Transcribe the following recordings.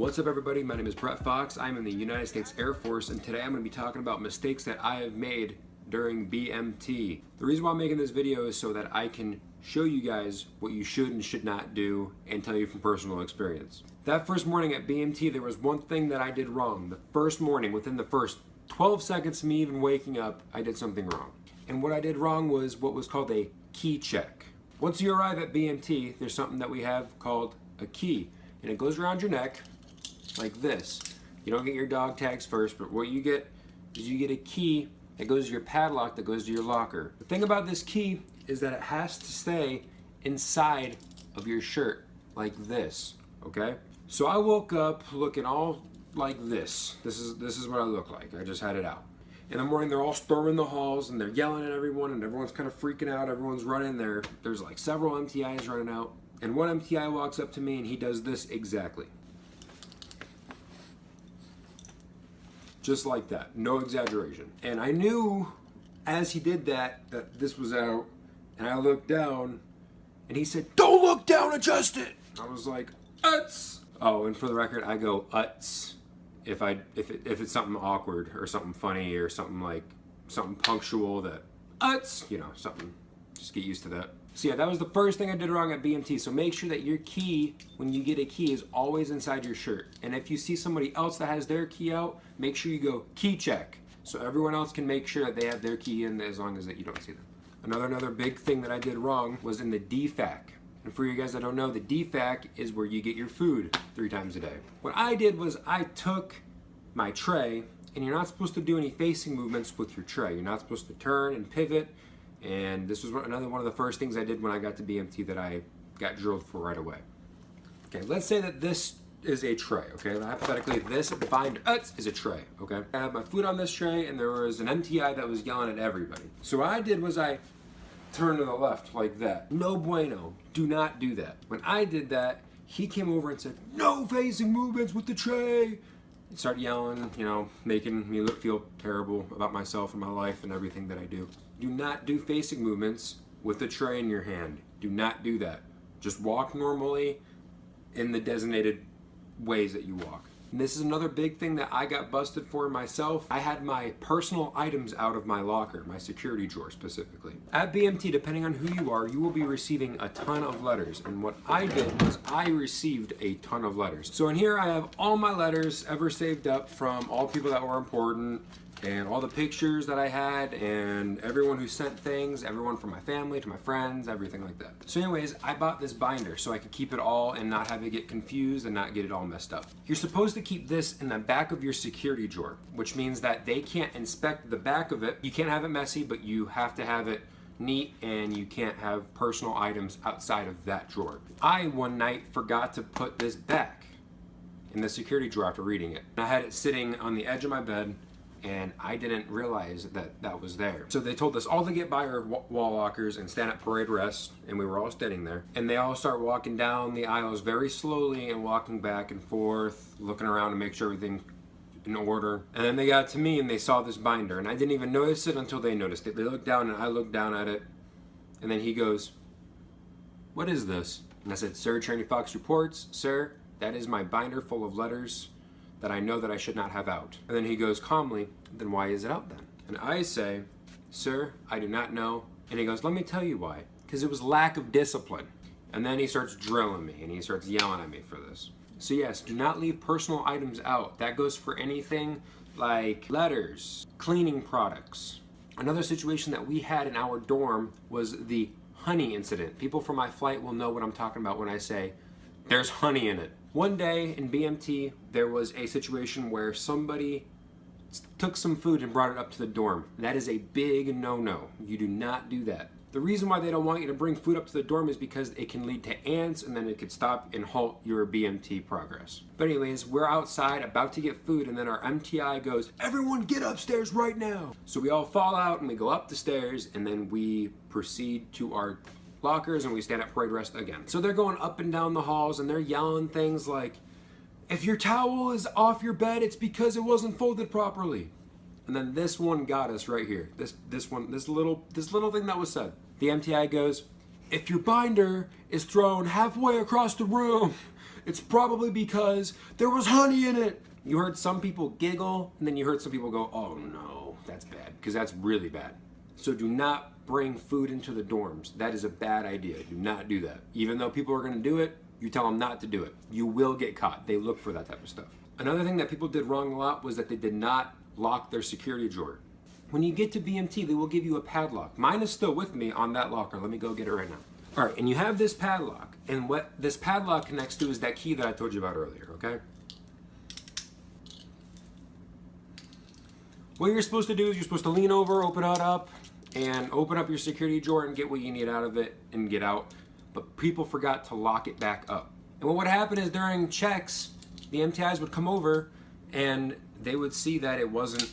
What's up everybody, my name is Brett Fox. I'm in the United States Air Force and today I'm going to be talking about mistakes that I have made during BMT. The reason why I'm making this video is so that I can show you guys what you should and should not do and tell you from personal experience. That first morning at BMT, there was one thing that I did wrong. The first morning, within the first 12 seconds of me even waking up, I did something wrong. And what I did wrong was what was called a key check. Once you arrive at BMT, there's something that we have called a key. And it goes around your neck like this. You don't get your dog tags first, but what you get is you get a key that goes to your padlock that goes to your locker. The thing about this key is that it has to stay inside of your shirt like this, okay? So I woke up looking all like this. This is what I look like. I just had it out. In the morning, they're all storming the halls and they're yelling at everyone and everyone's kind of freaking out. Everyone's running there. There's like several MTIs running out. And one MTI walks up to me and he does this exactly. Just like that, no exaggeration. And I knew as he did that this was out, and I looked down and he said, "Don't look down, adjust it." I was like, "Uts." Oh, and for the record, I go uts if it's something awkward or something funny or something punctual that uts, you know, something. Just get used to that. So yeah, that was the first thing I did wrong at BMT. So make sure that your key, when you get a key, is always inside your shirt. And if you see somebody else that has their key out, make sure you go key check. So everyone else can make sure that they have their key in as long as that you don't see them. Another big thing that I did wrong was in the DFAC. And for you guys that don't know, the DFAC is where you get your food 3 times a day. What I did was I took my tray, and you're not supposed to do any facing movements with your tray. You're not supposed to turn and pivot. And this was another one of the first things I did when I got to BMT that I got drilled for right away. Okay, let's say that this is a tray, okay? Hypothetically, this defined is a tray, okay? I had my food on this tray and there was an MTI that was yelling at everybody. So what I did was I turned to the left like that. No bueno, do not do that. When I did that, he came over and said, "No facing movements with the tray." He started yelling, you know, making me feel terrible about myself and my life and everything that I do. Do not do facing movements with the tray in your hand. Do not do that. Just walk normally in the designated ways that you walk. And this is another big thing that I got busted for myself. I had my personal items out of my locker, my security drawer specifically. At BMT, depending on who you are, you will be receiving a ton of letters. And what I did was I received a ton of letters. So in here I have all my letters ever saved up from all people that were important, and all the pictures that I had, and everyone who sent things, everyone from my family to my friends, everything like that. So anyways, I bought this binder so I could keep it all and not have it get confused and not get it all messed up. You're supposed to keep this in the back of your security drawer, which means that they can't inspect the back of it. You can't have it messy, but you have to have it neat, and you can't have personal items outside of that drawer. I, one night, forgot to put this back in the security drawer after reading it. I had it sitting on the edge of my bed, and I didn't realize that that was there. So they told us all to get by our wall lockers and stand at parade rest, and we were all standing there. And they all start walking down the aisles very slowly and walking back and forth, looking around to make sure everything in order. And then they got to me and they saw this binder, and I didn't even notice it until they noticed it. They looked down and I looked down at it, and then he goes, "What is this?" And I said, "Sir, Charlie Fox reports, sir, that is my binder full of letters that I know that I should not have out." And then he goes calmly, "Then why is it out then?" And I say, "Sir, I do not know." And he goes, "Let me tell you why. Because it was lack of discipline." And then he starts drilling me and he starts yelling at me for this. So yes, do not leave personal items out. That goes for anything like letters, cleaning products. Another situation that we had in our dorm was the honey incident. People from my flight will know what I'm talking about when I say, "There's honey in it." One day in BMT, there was a situation where somebody took some food and brought it up to the dorm. That is a big no-no. You do not do that. The reason why they don't want you to bring food up to the dorm is because it can lead to ants, and then it could stop and halt your BMT progress. But anyways, we're outside about to get food, and then our MTI goes, "Everyone get upstairs right now." So we all fall out and we go up the stairs, and then we proceed to our lockers and we stand at parade rest again. So they're going up and down the halls and they're yelling things like, "If your towel is off your bed, it's because it wasn't folded properly." And then this one got us right here. This little thing that was said. The MTI goes, "If your binder is thrown halfway across the room, it's probably because there was honey in it. You heard some people giggle, and then you heard some people go, oh no, that's bad, because that's really bad. So do not bring food into the dorms. That is a bad idea. Do not do that. Even though people are going to do it, you tell them not to do it. You will get caught. They look for that type of stuff. Another thing that people did wrong a lot was that they did not lock their security drawer. When you get to BMT, they will give you a padlock. Mine is still with me on that locker. Let me go get it right now. All right, and you have this padlock, and what this padlock connects to is that key that I told you about earlier, okay? What you're supposed to do is you're supposed to lean over, open it up, and open up your security drawer and get what you need out of it and get out. But people forgot to lock it back up. And what would happen is during checks, the MTIs would come over and they would see that it wasn't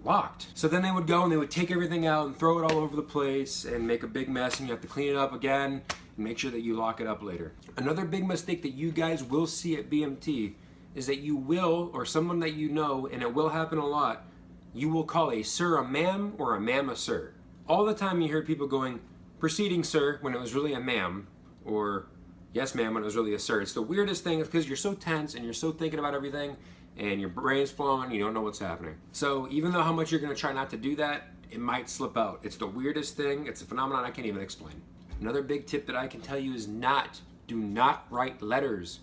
locked. So then they would go and they would take everything out and throw it all over the place and make a big mess, and you have to clean it up again and make sure that you lock it up later. Another big mistake that you guys will see at BMT is that you will, or someone that you know, and it will happen a lot, you will call a sir a ma'am or a ma'am a sir. All the time you hear people going, proceeding sir, when it was really a ma'am, or yes ma'am when it was really a sir. It's the weirdest thing because you're so tense and you're so thinking about everything and your brain's flowing and you don't know what's happening. So even though how much you're gonna try not to do that, it might slip out. It's the weirdest thing. It's a phenomenon I can't even explain. Another big tip that I can tell you is do not write letters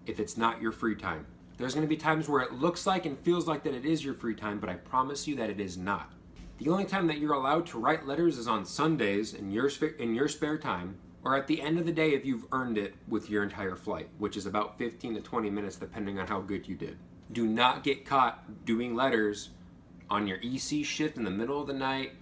if it's not your free time. There's gonna be times where it looks like and feels like that it is your free time, but I promise you that it is not. The only time that you're allowed to write letters is on Sundays in your spare time, or at the end of the day if you've earned it with your entire flight, which is about 15 to 20 minutes depending on how good you did. Do not get caught doing letters on your EC shift in the middle of the night,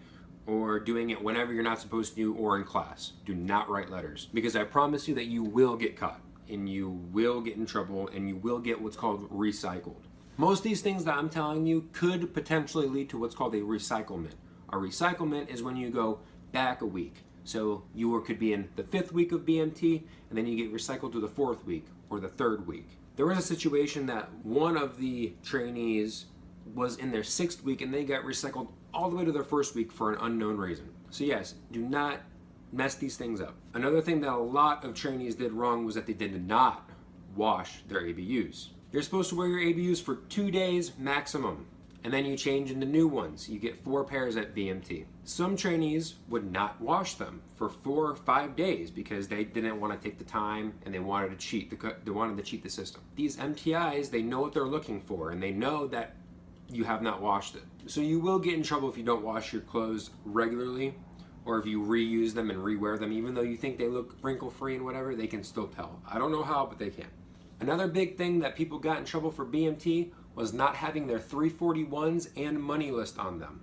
or doing it whenever you're not supposed to, or in class. Do not write letters, because I promise you that you will get caught and you will get in trouble and you will get what's called recycled. Most of these things that I'm telling you could potentially lead to what's called a recyclement. A recyclement is when you go back a week. So you could be in the 5th week of BMT and then you get recycled to the 4th week or the 3rd week. There was a situation that one of the trainees was in their 6th week and they got recycled all the way to their 1st week for an unknown reason. So yes, do not mess these things up. Another thing that a lot of trainees did wrong was that they did not wash their ABUs. You're supposed to wear your ABUs for 2 days maximum, and then you change into new ones. You get 4 pairs at BMT. Some trainees would not wash them for 4 or 5 days because they didn't want to take the time and they wanted to cheat. They wanted to cheat the system. These MTIs, they know what they're looking for, and they know that you have not washed it. So you will get in trouble if you don't wash your clothes regularly, or if you reuse them and rewear them. Even though you think they look wrinkle-free and whatever, they can still tell. I don't know how, but they can. Another big thing that people got in trouble for BMT was not having their 341s and money list on them.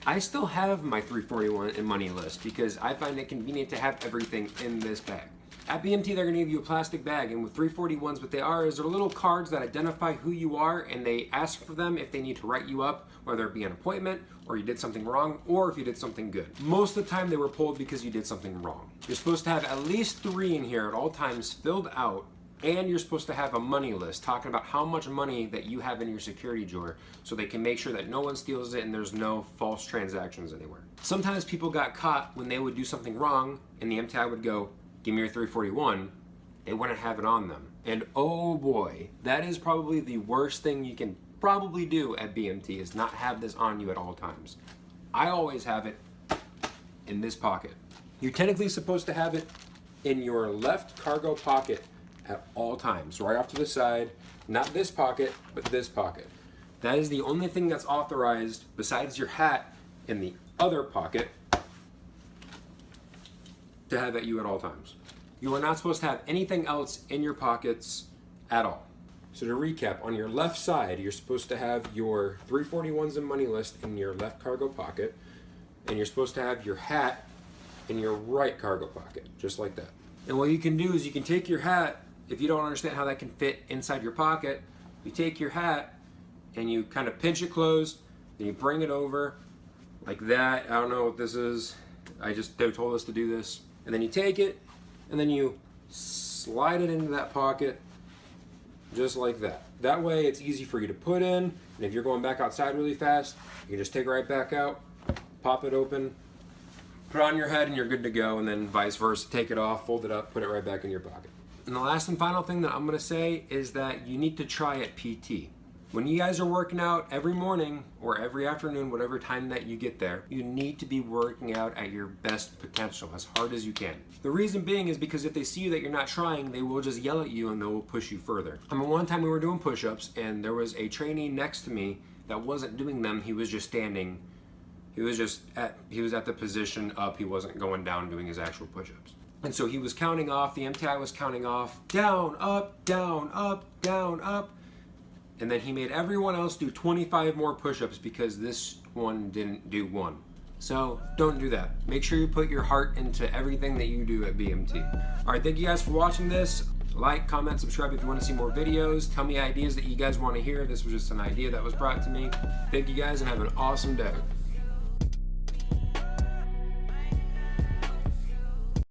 I still have my 341 and money list because I find it convenient to have everything in this bag. At BMT, they're gonna give you a plastic bag, and with 341s, what they are is they're little cards that identify who you are, and they ask for them if they need to write you up, whether it be an appointment, or you did something wrong, or if you did something good. Most of the time, they were pulled because you did something wrong. You're supposed to have at least 3 in here at all times filled out, and you're supposed to have a money list talking about how much money that you have in your security drawer so they can make sure that no one steals it and there's no false transactions anywhere. Sometimes people got caught when they would do something wrong and the MTI would go, give me your 341, they wouldn't have it on them. And oh boy, that is probably the worst thing you can probably do at BMT, is not have this on you at all times. I always have it in this pocket. You're technically supposed to have it in your left cargo pocket at all times, right off to the side, not this pocket, but this pocket. That is the only thing that's authorized besides your hat in the other pocket to have at you at all times. You are not supposed to have anything else in your pockets at all. So to recap, on your left side, you're supposed to have your 341s and money list in your left cargo pocket, and you're supposed to have your hat in your right cargo pocket, just like that. And what you can do is you can take your hat, if you don't understand how that can fit inside your pocket, you take your hat and you kind of pinch it closed, then you bring it over like that. I don't know what this is. They told us to do this. And then you take it and then you slide it into that pocket just like that. That way it's easy for you to put in, and if you're going back outside really fast, you can just take it right back out, pop it open, put it on your head and you're good to go, and then vice versa. Take it off, fold it up, put it right back in your pocket. And the last and final thing that I'm gonna say is that you need to try at PT. When you guys are working out every morning or every afternoon, whatever time that you get there, you need to be working out at your best potential, as hard as you can. The reason being is because if they see that you're not trying, they will just yell at you and they will push you further. I mean, one time we were doing push-ups and there was a trainee next to me that wasn't doing them. He was just standing. He was at the position up. He wasn't going down doing his actual push-ups. And so he was counting off, the MTI was counting off, down, up, down, up, down, up. And then he made everyone else do 25 more push-ups because this one didn't do one. So don't do that. Make sure you put your heart into everything that you do at BMT. All right, thank you guys for watching this. Like, comment, subscribe if you want to see more videos. Tell me ideas that you guys want to hear. This was just an idea that was brought to me. Thank you guys and have an awesome day.